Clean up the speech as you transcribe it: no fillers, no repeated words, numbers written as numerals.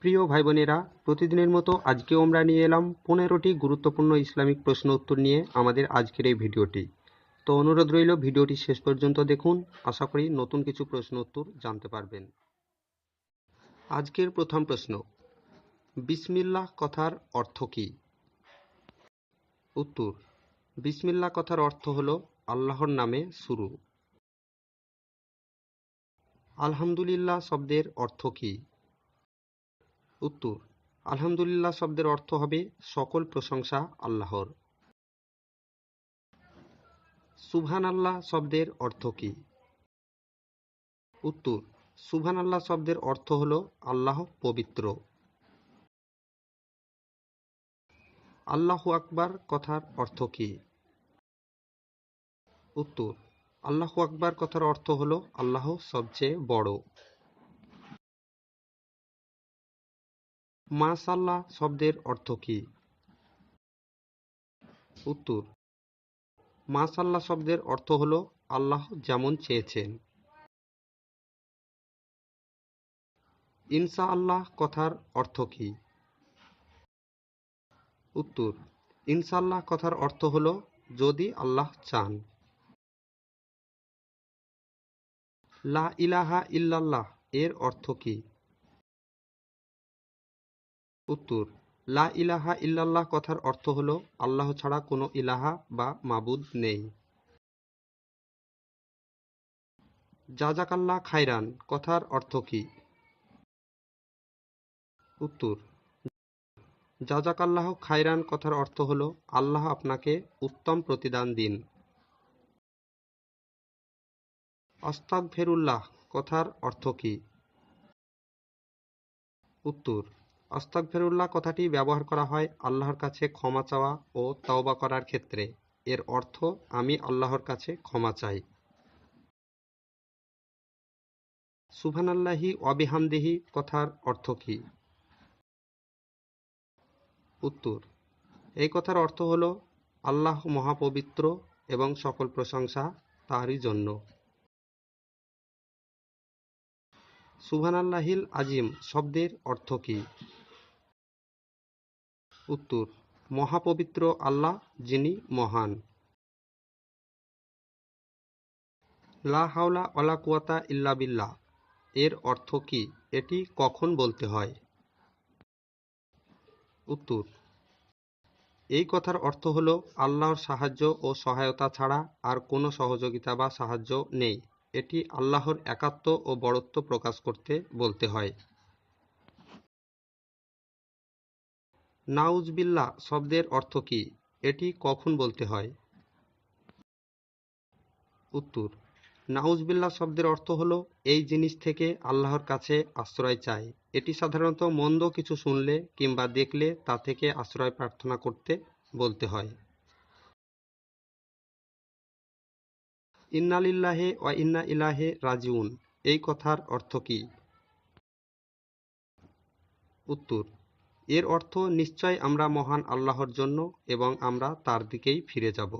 প্রিয় ভাই বোনেরা, প্রতিদিনের মতো আজকেও আমরা নিয়ে এলাম 15টি গুরুত্বপূর্ণ ইসলামিক প্রশ্ন উত্তর নিয়ে আমাদের আজকের এই ভিডিওটি। তো অনুরোধ রইল ভিডিওটি শেষ পর্যন্ত দেখুন, আশা করি নতুন কিছু প্রশ্ন উত্তর জানতে পারবেন। আজকের প্রথম প্রশ্ন, বিসমিল্লাহ কথার অর্থ কী? উত্তর, বিসমিল্লাহ কথার অর্থ হলো আল্লাহর নামে শুরু। আলহামদুলিল্লাহ শব্দের অর্থ কী? উত্তর, আলহামদুলিল্লাহ শব্দের অর্থ হবে সকল প্রশংসা আল্লাহর। সুবহানাল্লাহ শব্দের অর্থ কী? উত্তর, সুবহানাল্লাহ শব্দের অর্থ হল আল্লাহ পবিত্র। আল্লাহু আকবার কথার অর্থ কী? উত্তর, আল্লাহু আকবার কথার অর্থ হল আল্লাহ সবচেয়ে বড়। মাশাআল্লাহ শব্দের অর্থ কী? উত্তর, মাশাআল্লাহ শব্দের অর্থ হল আল্লাহ যেমন চেয়েছেন। ইনশাআল্লাহ কথার অর্থ কী? উত্তর, ইনশাআল্লাহ কথার অর্থ হল যদি আল্লাহ চান। লা ইলাহা ইল্লাল্লাহ এর অর্থ কী? উত্তর, লা ইলাহা ইল্লাল্লাহ কথার অর্থ হল আল্লাহ ছাড়া কোনো ইলাহা বা মাবুদ নেই। জাযাকাল্লাহ খাইরান কথার অর্থ কী? উত্তর, জাযাকাল্লাহ খাইরান কথার অর্থ হল আল্লাহ আপনাকে উত্তম প্রতিদান দিন। আস্তাগফিরুল্লাহ কথার অর্থ কী? উত্তর, আস্তাগফিরুল্লাহ কথাটি ব্যবহার করা হয় আল্লাহর কাছে ক্ষমা চাওয়া ও তওবা করার ক্ষেত্রে। এর অর্থ আমি আল্লাহর কাছে ক্ষমা চাই। সুবহানাল্লাহি ওয়া বিহামদিহি কথার অর্থ কী? উত্তর, এই কথার অর্থ হল আল্লাহ মহাপবিত্র এবং সকল প্রশংসা তাঁরই জন্য। সুবহানাল্লাহিল আজিম শব্দের অর্থ কী? উত্তর, মহাপবিত্র আল্লাহ যিনি মহান। লা হাওলা ওয়ালা কুওয়াতা ইল্লা বিল্লাহ এর অর্থ কী? এটি কখন বলতে হয়? উত্তর, এই কথার অর্থ হল আল্লাহর সাহায্য ও সহায়তা ছাড়া আর কোনো সহযোগিতা বা সাহায্য নেই। এটি আল্লাহর একাত্ম ও বড়ত্ব প্রকাশ করতে বলতে হয়। নাউজুবিল্লাহ শব্দের অর্থ কী? এটি কখন বলতে হয়? উত্তর, নাউজুবিল্লাহ শব্দের অর্থ হল এই জিনিস থেকে আল্লাহর কাছে আশ্রয় চাই। এটি সাধারণত মন্দ কিছু শুনলে কিংবা দেখলে তা থেকে আশ্রয় প্রার্থনা করতে বলতে হয়। ইন্না লিল্লাহি ওয়া ইন্না ইলাইহি রাজিউন এই কথার অর্থ কী? উত্তর, এর অর্থ নিশ্চয় আমরা মহান আল্লাহর জন্য এবং আমরা তার দিকেই ফিরে যাব।